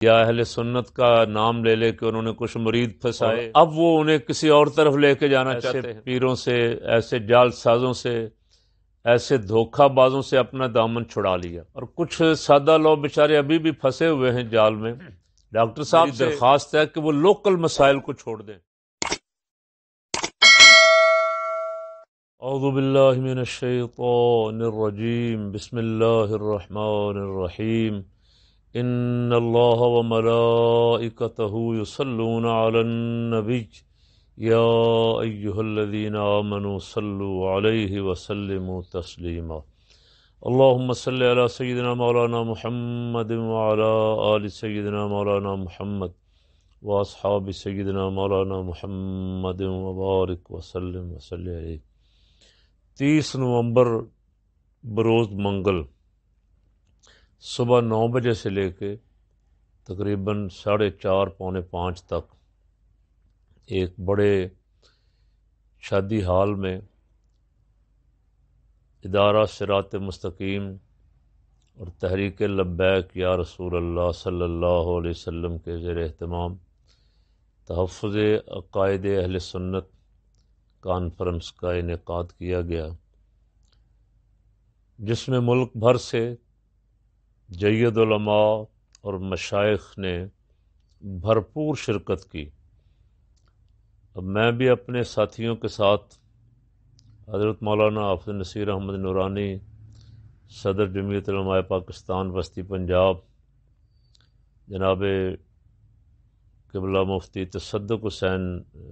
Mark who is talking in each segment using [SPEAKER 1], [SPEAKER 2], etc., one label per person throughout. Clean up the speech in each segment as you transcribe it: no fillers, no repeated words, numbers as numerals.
[SPEAKER 1] یا اہل سنت کا نام لے لے کہ انہوں نے کچھ مرید پھنسائے، اب وہ انہیں کسی اور طرف لے کے جانا چاہتے ہیں۔ پیروں سے، ایسے جال سازوں سے، ایسے دھوکہ بازوں سے اپنا دامن چھڑا لیا، اور کچھ سادہ لوگ بیچارے ابھی بھی پھنسے ہوئے ہیں جال میں۔ ڈاکٹر صاحب سے درخواست ہے کہ وہ لوکل مسائل کو چھوڑ دیں۔ اعوذ باللہ من الشیطان الرجیم، بسم اللہ الرحمن الرحیم، ان اللہ وملائکتہ یصلون علی النبی یا ایہا الذین آمنوا صلوا علیہ وسلموا تسلیما۔ اللہم صلی علی سیدنا مولانا محمد وعلی آل سیدنا مولانا محمد واصحاب سیدنا مولانا محمد وبارک وسلم وصلی علیہ۔ 30 نومبر بروز منگل صبح 9 بجے سے لے کے تقریباً 4:30 پونے 5 تک ایک بڑے شادی ہال میں ادارہ صراط مستقیم اور تحریک لبیک یا رسول اللہ صلی اللہ علیہ وسلم کے زیر اہتمام تحفظ عقائد اہل سنت کانفرنس کا انعقاد کیا گیا، جس میں ملک بھر سے جید علماء اور مشائخ نے بھرپور شرکت کی۔ اب میں بھی اپنے ساتھیوں کے ساتھ حضرت مولانا حافظ نصیر احمد نورانی، صدر جمعیت علماء پاکستان وسطی پنجاب، جناب قبلہ مفتی تصدق حسین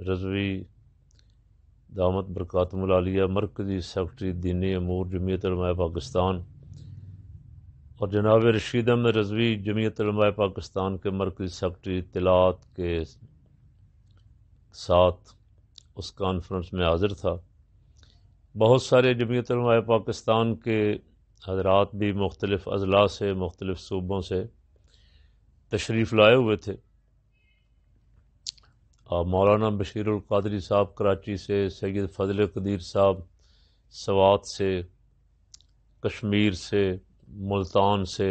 [SPEAKER 1] رضوی دامت برکاتہم العالیہ، مرکزی سیکرٹری دینی امور جمعیت علماء پاکستان، اور جناب رشید احمد رضوی جمعیت علماء پاکستان کے مرکزی سیکرٹری اطلاعات کے ساتھ اس کانفرنس میں حاضر تھا۔ بہت سارے جمعیت علماء پاکستان کے حضرات بھی مختلف اضلاع سے، مختلف صوبوں سے تشریف لائے ہوئے تھے۔ مولانا بشیر القادری صاحب کراچی سے، سید فضل قدیر صاحب سوات سے، کشمیر سے، ملتان سے،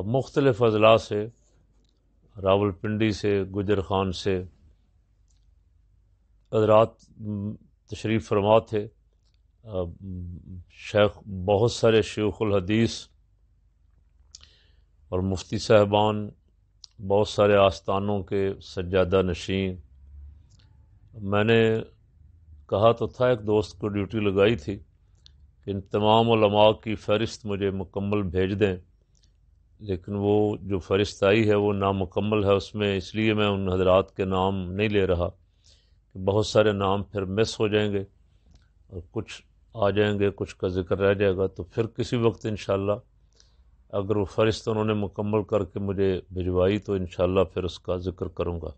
[SPEAKER 1] مختلف اضلاع سے، راولپنڈی سے، گجر خان سے حضرات تشریف فرما تھے۔ شیخ، بہت سارے شیوخ الحدیث اور مفتی صاحبان، بہت سارے آستانوں کے سجادہ نشین۔ میں نے کہا تو تھا، ایک دوست کو ڈیوٹی لگائی تھی کہ ان تمام علماء کی فہرست مجھے مکمل بھیج دیں، لیکن وہ جو فہرست آئی ہے وہ نامکمل ہے، اس میں اس لیے میں ان حضرات کے نام نہیں لے رہا کہ بہت سارے نام پھر مس ہو جائیں گے اور کچھ آ جائیں گے، کچھ کا ذکر رہ جائے گا، تو پھر کسی وقت انشاءاللہ اگر وہ فہرست انہوں نے مکمل کر کے مجھے بھجوائی تو انشاءاللہ پھر اس کا ذکر کروں گا۔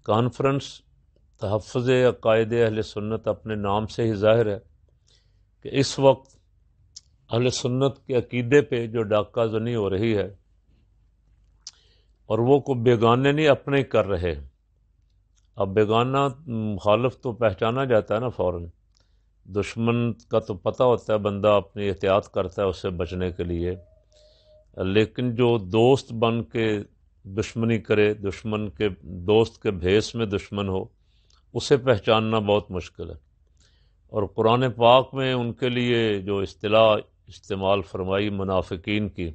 [SPEAKER 1] کانفرنس تحفظ عقائد اہل سنت اپنے نام سے ہی ظاہر ہے کہ اس وقت اہل سنت کے عقیدے پہ جو ڈاکہ زنی ہو رہی ہے، اور وہ کو بیگانے نہیں اپنے کر رہے۔ اب بیگانہ مخالف تو پہچانا جاتا ہے نا فوراً، دشمن کا تو پتہ ہوتا ہے، بندہ اپنی احتیاط کرتا ہے اس سے بچنے کے لیے، لیکن جو دوست بن کے دشمنی کرے، دشمن کے دوست کے بھیس میں دشمن ہو، اسے پہچاننا بہت مشکل ہے۔ اور قرآن پاک میں ان کے لیے جو اصطلاح استعمال فرمائی منافقین کی،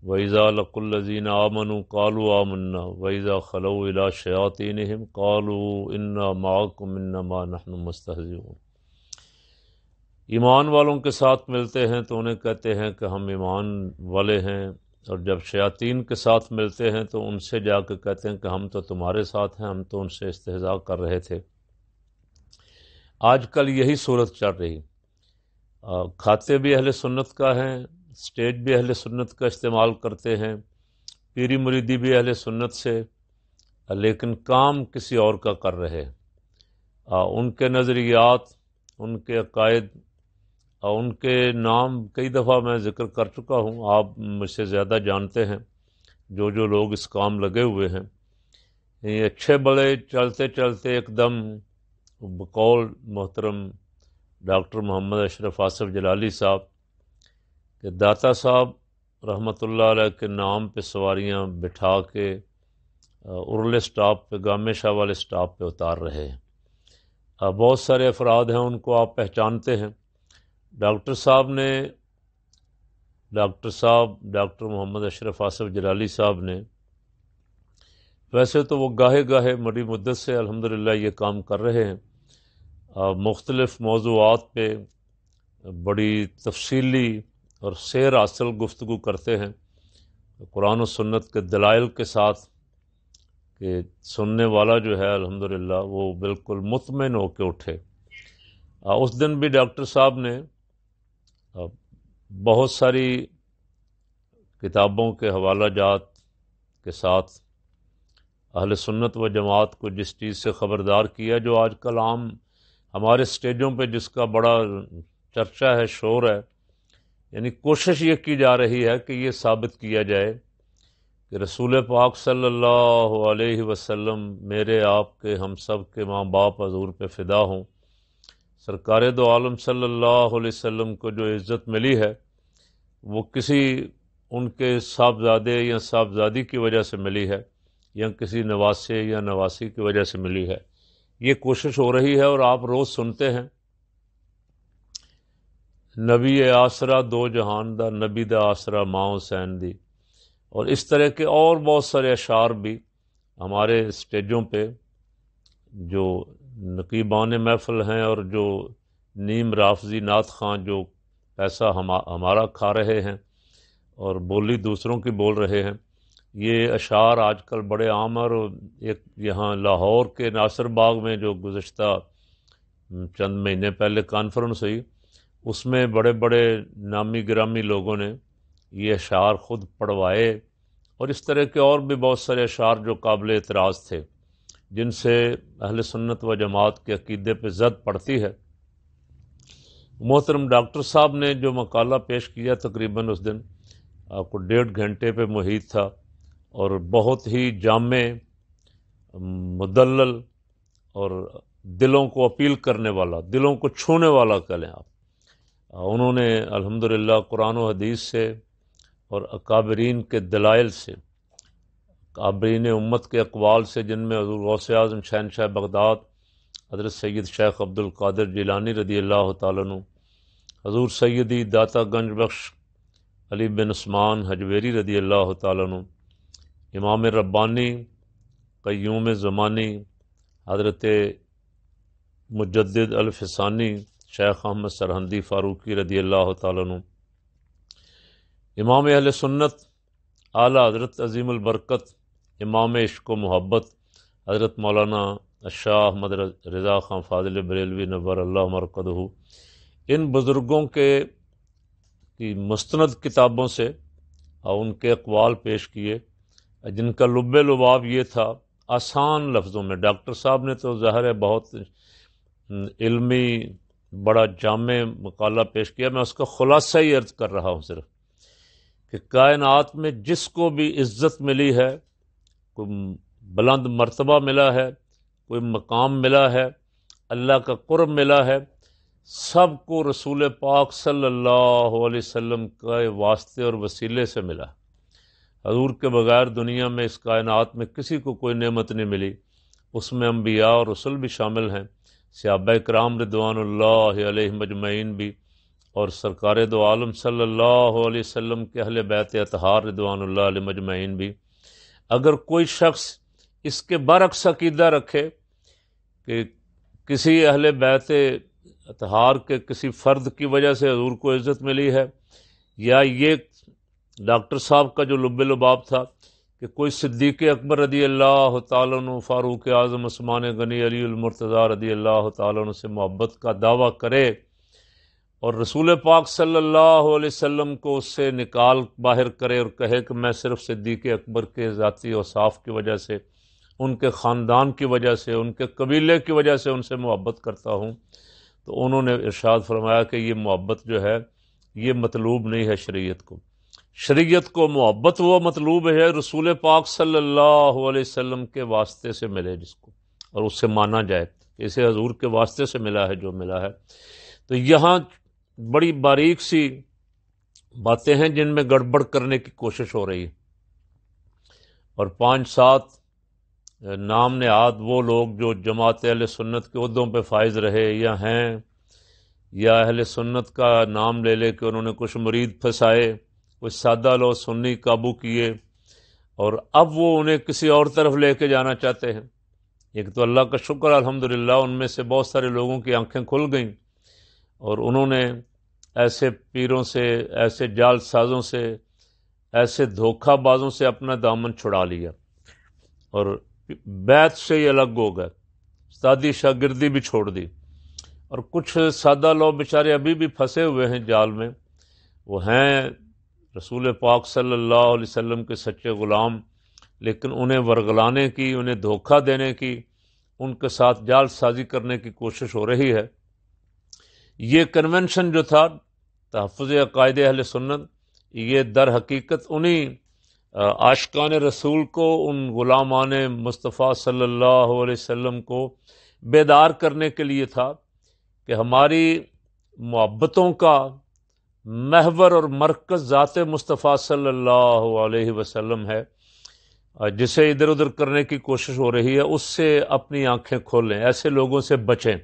[SPEAKER 1] وَإِذَا لَقُوا الَّذِينَ آمَنُوا قَالُوا آمَنَّا وَإِذَا خَلَوْا إِلَىٰ شَيَاطِينِهِمْ قَالُوا إِنَّا مَعَكُمْ إِنَّمَا نَحْنُ مُسْتَهْزِئُونَ۔ ایمان والوں کے ساتھ ملتے ہیں تو انہیں کہتے ہیں کہ ہم ایمان والے ہیں، اور جب شیاطین کے ساتھ ملتے ہیں تو ان سے جا کے کہتے ہیں کہ ہم تو تمہارے ساتھ ہیں، ہم تو ان سے استہزاء کر رہے تھے۔ آج کل یہی صورت چل رہی، کھاتے بھی اہل سنت کا ہیں، سٹیج بھی اہل سنت کا استعمال کرتے ہیں، پیری مریدی بھی اہل سنت سے، لیکن کام کسی اور کا کر رہے۔ ان کے نظریات، ان کے عقائد، ان کے نام کئی دفعہ میں ذکر کر چکا ہوں، آپ مجھ سے زیادہ جانتے ہیں جو جو لوگ اس کام لگے ہوئے ہیں۔ یہ اچھے بڑے چلتے چلتے ایک دم بقول محترم ڈاکٹر محمد اشرف آصف جلالی صاحب کہ داتا صاحب رحمۃ اللہ علیہ کے نام پہ سواریاں بٹھا کے ارلے سٹاپ پہ، گامے شاہ والے سٹاپ پہ اتار رہے ہیں۔ بہت سارے افراد ہیں، ان کو آپ پہچانتے ہیں۔ ڈاکٹر محمد اشرف آصف جلالی صاحب نے، ویسے تو وہ گاہے گاہے بڑی مدت سے الحمدللہ یہ کام کر رہے ہیں، مختلف موضوعات پہ بڑی تفصیلی اور سیر اصل گفتگو کرتے ہیں، قرآن و سنت کے دلائل کے ساتھ، کہ سننے والا جو ہے الحمدللہ وہ بالکل مطمئن ہو کے اٹھے۔ اس دن بھی ڈاکٹر صاحب نے بہت ساری کتابوں کے حوالہ جات کے ساتھ اہل سنت و جماعت کو جس چیز سے خبردار کیا، جو آج کل عام ہمارے سٹیجوں پہ جس کا بڑا چرچا ہے، شور ہے، یعنی کوشش یہ کی جا رہی ہے کہ یہ ثابت کیا جائے کہ رسول پاک صلی اللہ علیہ وسلم میرے، آپ کے، ہم سب کے ماں باپ حضور پہ فدا ہوں۔ سرکار دو عالم صلی اللہ علیہ وسلم کو جو عزت ملی ہے وہ کسی ان کے صاحبزادے یا صاحبزادی کی وجہ سے ملی ہے، یا کسی نواسے یا نواسی کی وجہ سے ملی ہے۔ یہ کوشش ہو رہی ہے، اور آپ روز سنتے ہیں نبی آسرا دو جہان دا، نبی دا آسرا ماں حسین دی، اور اس طرح کے اور بہت سارے اشعار بھی ہمارے اسٹیجوں پہ جو نقیبان محفل ہیں اور جو نیم رافضی نعت خواں جو پیسہ ہمارا کھا رہے ہیں اور بولی دوسروں کی بول رہے ہیں، یہ اشعار آج کل بڑے عام ہیں۔ اور ایک یہاں لاہور کے ناصر باغ میں جو گزشتہ چند مہینے پہلے کانفرنس ہوئی، اس میں بڑے بڑے نامی گرامی لوگوں نے یہ اشعار خود پڑھوائے، اور اس طرح کے اور بھی بہت سارے اشعار جو قابل اعتراض تھے، جن سے اہل سنت و جماعت کے عقیدے پہ زد پڑتی ہے۔ محترم ڈاکٹر صاحب نے جو مقالہ پیش کیا تقریباً اس دن آپ کو 1.5 گھنٹے پہ محیط تھا، اور بہت ہی جامع، مدلل اور دلوں کو اپیل کرنے والا، دلوں کو چھونے والا کہہ لیں آپ۔ انہوں نے الحمدللہ قرآن و حدیث سے اور اکابرین کے دلائل سے، اکابرین امت کے اقوال سے، جن میں حضور غوث اعظم شہنشاہ بغداد حضرت سید شیخ عبد القادر جیلانی رضی اللہ تعالیٰ عنہ، حضور سیدی داتا گنج بخش علی بن عثمان حجویری رضی اللہ تعالیٰ عنہ، امام ربانی قیوم زمانی حضرت مجدد الفسانی شیخ احمد سرہندی فاروقی رضی اللہ تعالیٰ عنہ، امام اہل سنت اعلیٰ حضرت عظیم البرکت امام عشق و محبت حضرت مولانا شاہ احمد رضا خان فاضل بریلوی نور اللہ مرقدہ، ان بزرگوں کی مستند کتابوں سے ان کے اقوال پیش کیے، جن کا لب لباب یہ تھا آسان لفظوں میں۔ ڈاکٹر صاحب نے تو ظاہر ہے بہت علمی بڑا جامع مقالہ پیش کیا، میں اس کا خلاصہ ہی عرض کر رہا ہوں صرف، کہ کائنات میں جس کو بھی عزت ملی ہے، کوئی بلند مرتبہ ملا ہے، کوئی مقام ملا ہے، اللہ کا قرب ملا ہے، سب کو رسول پاک صلی اللہ علیہ وسلم کے واسطے اور وسیلے سے ملا۔ حضور کے بغیر دنیا میں اس کائنات میں کسی کو کوئی نعمت نہیں ملی، اس میں انبیاء اور رسل بھی شامل ہیں، صحابہ کرام رضوان اللہ علیہم اجمعین بھی، اور سرکار دو عالم صلی اللہ علیہ وسلم کے اہل بیت اطہار رضوان اللہ علیہم اجمعین بھی۔ اگر کوئی شخص اس کے برعکس عقیدہ رکھے کہ کسی اہل بیت اطہار کے کسی فرد کی وجہ سے حضور کو عزت ملی ہے، یا یہ ڈاکٹر صاحب کا جو لب لباب تھا کہ کوئی صدیق اکبر رضی اللہ تعالیٰ عنہ، فاروق اعظم عثمان غنی علی المرتضیٰ رضی اللہ تعالیٰ عنہ سے محبت کا دعویٰ کرے، اور رسول پاک صلی اللہ علیہ وسلم کو اس سے نکال باہر کرے اور کہے کہ میں صرف صدیق اکبر کے ذاتی اوصاف کی وجہ سے، ان کے خاندان کی وجہ سے، ان کے قبیلے کی وجہ سے ان سے محبت کرتا ہوں، تو انہوں نے ارشاد فرمایا کہ یہ محبت جو ہے یہ مطلوب نہیں ہے شریعت کو۔ شریعت کو محبت وہ مطلوب ہے رسول پاک صلی اللہ علیہ وسلم کے واسطے سے ملے جس کو، اور اس سے مانا جائے اسے حضور کے واسطے سے ملا ہے جو ملا ہے۔ تو یہاں بڑی باریک سی باتیں ہیں جن میں گڑبڑ کرنے کی کوشش ہو رہی ہے، اور 5-7 نام نہاد وہ لوگ جو جماعت اہل سنت کے عہدوں پہ فائز رہے یا ہیں، یا اہل سنت کا نام لے لے کہ انہوں نے کچھ مرید پھنسائے، کچھ سادہ لو سنی قابو کیے، اور اب وہ انہیں کسی اور طرف لے کے جانا چاہتے ہیں۔ ایک تو اللہ کا شکر الحمدللہ ان میں سے بہت سارے لوگوں کی آنکھیں کھل گئیں، اور انہوں نے ایسے پیروں سے، ایسے جال سازوں سے، ایسے دھوکہ بازوں سے اپنا دامن چھڑا لیا، اور بیت سے ہی الگ ہو گئے، استادی شاگردی بھی چھوڑ دی۔ اور کچھ سادہ لوگ بیچارے ابھی بھی پھنسے ہوئے ہیں جال میں، وہ ہیں رسول پاک صلی اللہ علیہ وسلم کے سچے غلام، لیکن انہیں ورگلانے کی، انہیں دھوکہ دینے کی، ان کے ساتھ جال سازی کرنے کی کوشش ہو رہی ہے۔ یہ کنونشن جو تھا تحفظ عقائد اہل سنت، یہ در حقیقت انہی عاشقان رسول کو، ان غلامان مصطفیٰ صلی اللہ علیہ وسلم کو بیدار کرنے کے لیے تھا کہ ہماری محبتوں کا محور اور مرکز ذات مصطفیٰ صلی اللہ علیہ وسلم ہے، جسے ادھر ادھر کرنے کی کوشش ہو رہی ہے اس سے اپنی آنکھیں کھولیں، ایسے لوگوں سے بچیں،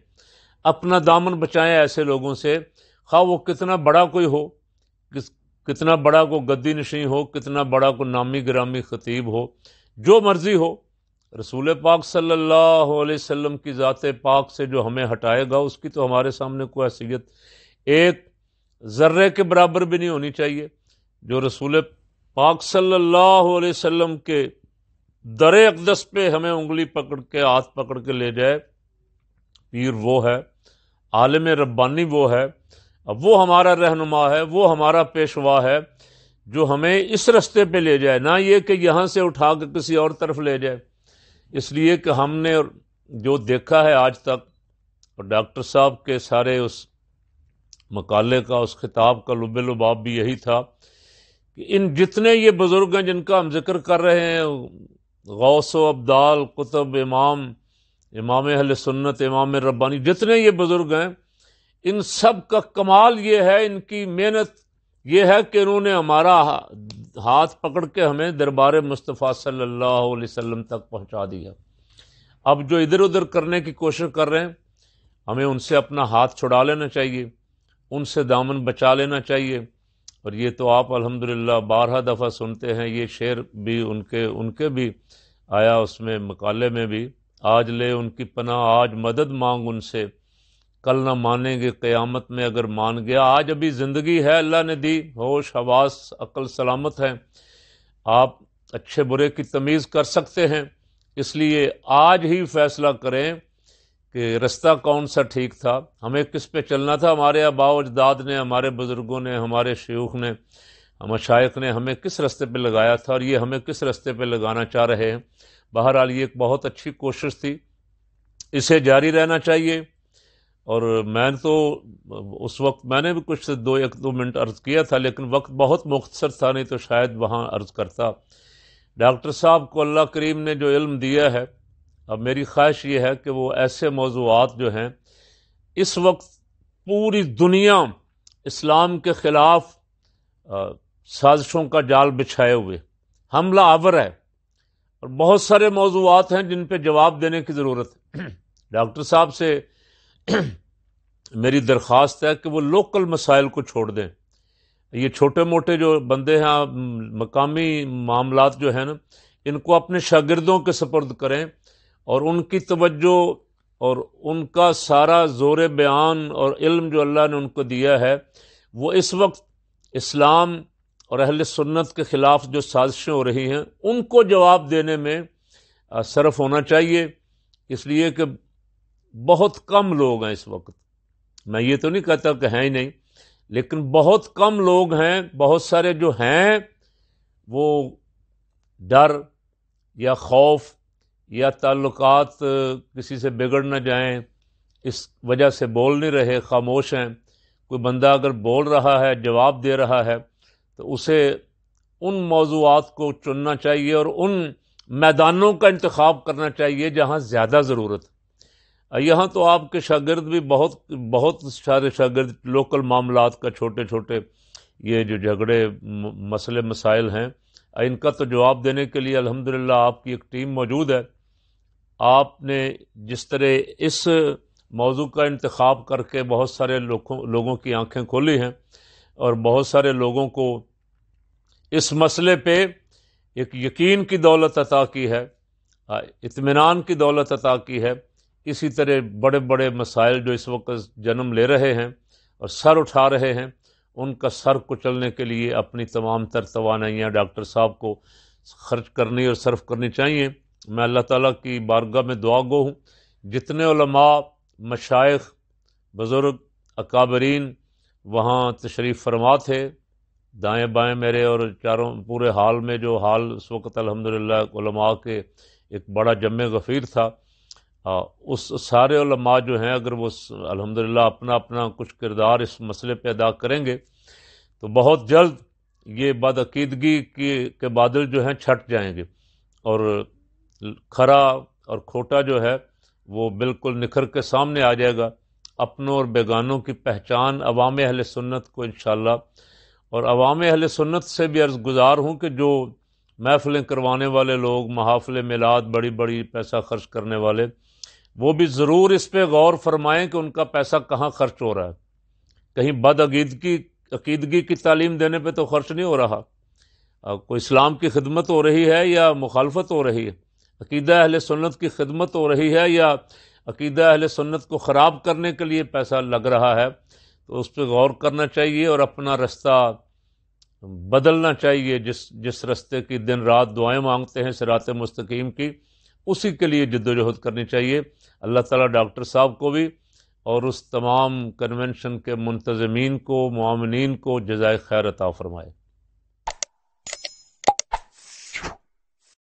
[SPEAKER 1] اپنا دامن بچائیں ایسے لوگوں سے، خواہ وہ کتنا بڑا کوئی ہو، کتنا بڑا کو گدی نشین ہو، کتنا بڑا کو نامی گرامی خطیب ہو، جو مرضی ہو، رسول پاک صلی اللہ علیہ وسلم کی ذات پاک سے جو ہمیں ہٹائے گا اس کی تو ہمارے سامنے کوئی حیثیت ایک ذرے کے برابر بھی نہیں ہونی چاہیے۔ جو رسول پاک صلی اللہ علیہ وسلم کے در اقدس پہ ہمیں انگلی پکڑ کے، ہاتھ پکڑ کے لے جائے، پیر وہ ہے، عالم ربانی وہ ہے، اب وہ ہمارا رہنما ہے، وہ ہمارا پیشوا ہے جو ہمیں اس رستے پہ لے جائے، نہ یہ کہ یہاں سے اٹھا کے کسی اور طرف لے جائے۔ اس لیے کہ ہم نے جو دیکھا ہے آج تک، اور ڈاکٹر صاحب کے سارے اس مقالے کا، اس خطاب کا لب لباب بھی یہی تھا کہ ان جتنے یہ بزرگ ہیں جن کا ہم ذکر کر رہے ہیں، غوث و ابدال، قطب، امام اہل سنت، امام ربانی، جتنے یہ بزرگ ہیں، ان سب کا کمال یہ ہے، ان کی محنت یہ ہے کہ انہوں نے ہمارا ہاتھ پکڑ کے ہمیں دربار مصطفیٰ صلی اللہ علیہ وسلم تک پہنچا دیا۔ اب جو ادھر ادھر کرنے کی کوشش کر رہے ہیں، ہمیں ان سے اپنا ہاتھ چھڑا لینا چاہیے، ان سے دامن بچا لینا چاہیے۔ اور یہ تو آپ الحمدللہ بارہا دفعہ سنتے ہیں، یہ شعر بھی ان کے بھی آیا اس میں مقالے میں بھی، آج لے ان کی پناہ، آج مدد مانگ ان سے، کل نہ مانیں گے قیامت میں اگر مان گیا۔ آج ابھی زندگی ہے، اللہ نے دی، ہوش، حواس، عقل سلامت ہے، آپ اچھے برے کی تمیز کر سکتے ہیں، اس لیے آج ہی فیصلہ کریں کہ رستہ کون سا ٹھیک تھا، ہمیں کس پہ چلنا تھا، ہمارے آباء و اجداد نے، ہمارے بزرگوں نے، ہمارے شیوخ نے، مشائخ نے ہمیں کس رستے پہ لگایا تھا، اور یہ ہمیں کس رستے پہ لگانا چاہ رہے ہیں۔ بہرحال یہ ایک بہت اچھی کوشش تھی، اسے جاری رہنا چاہیے۔ اور میں تو اس وقت میں نے بھی کچھ 1-2 منٹ عرض کیا تھا، لیکن وقت بہت مختصر تھا، نہیں تو شاید وہاں عرض کرتا۔ ڈاکٹر صاحب کو اللہ کریم نے جو علم دیا ہے، اب میری خواہش یہ ہے کہ وہ ایسے موضوعات جو ہیں اس وقت پوری دنیا اسلام کے خلاف سازشوں کا جال بچھائے ہوئے حملہ آور ہے، اور بہت سارے موضوعات ہیں جن پہ جواب دینے کی ضرورت ہے۔ ڈاکٹر صاحب سے میری درخواست ہے کہ وہ لوکل مسائل کو چھوڑ دیں، یہ چھوٹے موٹے جو بندے ہیں، مقامی معاملات جو ہیں نا، ان کو اپنے شاگردوں کے سپرد کریں، اور ان کی توجہ اور ان کا سارا زور بیان اور علم جو اللہ نے ان کو دیا ہے، وہ اس وقت اسلام اور اہل سنت کے خلاف جو سازشیں ہو رہی ہیں ان کو جواب دینے میں صرف ہونا چاہیے۔ اس لیے کہ بہت کم لوگ ہیں اس وقت، میں یہ تو نہیں کہتا کہ ہیں ہی نہیں، لیکن بہت کم لوگ ہیں، بہت سارے جو ہیں وہ ڈر یا خوف یا تعلقات کسی سے بگڑ نہ جائیں اس وجہ سے بول نہیں رہے، خاموش ہیں۔ کوئی بندہ اگر بول رہا ہے، جواب دے رہا ہے، تو اسے ان موضوعات کو چننا چاہیے اور ان میدانوں کا انتخاب کرنا چاہیے جہاں زیادہ ضرورت ہے۔ یہاں تو آپ کے شاگرد بھی بہت سارے شاگرد لوکل معاملات کا چھوٹے چھوٹے یہ جو جھگڑے مسئلے مسائل ہیں، ان کا تو جواب دینے کے لیے الحمدللہ آپ کی ایک ٹیم موجود ہے۔ آپ نے جس طرح اس موضوع کا انتخاب کر کے بہت سارے لوگوں کی آنکھیں کھولی ہیں اور بہت سارے لوگوں کو اس مسئلے پہ ایک یقین کی دولت عطا کی ہے، اطمینان کی دولت عطا کی ہے، اسی طرح بڑے بڑے مسائل جو اس وقت جنم لے رہے ہیں اور سر اٹھا رہے ہیں، ان کا سر کچلنے کے لیے اپنی تمام تر توانائیاں ڈاکٹر صاحب کو خرچ کرنی اور صرف کرنی چاہیے۔ میں اللہ تعالیٰ کی بارگاہ میں دعا گو ہوں، جتنے علماء، مشائخ، بزرگ، اکابرین وہاں تشریف فرما تھے، دائیں بائیں میرے اور چاروں پورے حال میں جو حال اس وقت الحمدللہ علماء کے ایک بڑا جمع غفیر تھا، اس سارے علماء جو ہیں اگر وہ الحمدللہ اپنا اپنا کچھ کردار اس مسئلے پہ ادا کریں گے تو بہت جلد یہ بدعقیدگی کے بادل جو ہیں چھٹ جائیں گے، اور کھرا اور کھوٹا جو ہے وہ بالکل نکھر کے سامنے آ جائے گا۔ اپنوں اور بیگانوں کی پہچان عوام اہل سنت کو انشاءاللہ، اور عوام اہل سنت سے بھی عرض گزار ہوں کہ جو محفلیں کروانے والے لوگ، محافل میلاد بڑی بڑی پیسہ خرچ کرنے والے، وہ بھی ضرور اس پہ غور فرمائیں کہ ان کا پیسہ کہاں خرچ ہو رہا ہے۔ کہیں عقیدگی کی تعلیم دینے پہ تو خرچ نہیں ہو رہا، کوئی اسلام کی خدمت ہو رہی ہے یا مخالفت ہو رہی ہے، عقیدہ اہل سنت کی خدمت ہو رہی ہے یا عقیدہ اہل سنت کو خراب کرنے کے لیے پیسہ لگ رہا ہے، تو اس پہ غور کرنا چاہیے اور اپنا رستہ بدلنا چاہیے۔ جس رستے کی دن رات دعائیں مانگتے ہیں صراط مستقیم کی، اسی کے لیے جد و جہد کرنی چاہیے۔ اللہ تعالیٰ ڈاکٹر صاحب کو بھی اور اس تمام کنونشن کے منتظمین کو، معاونین کو جزائے خیر عطا فرمائے۔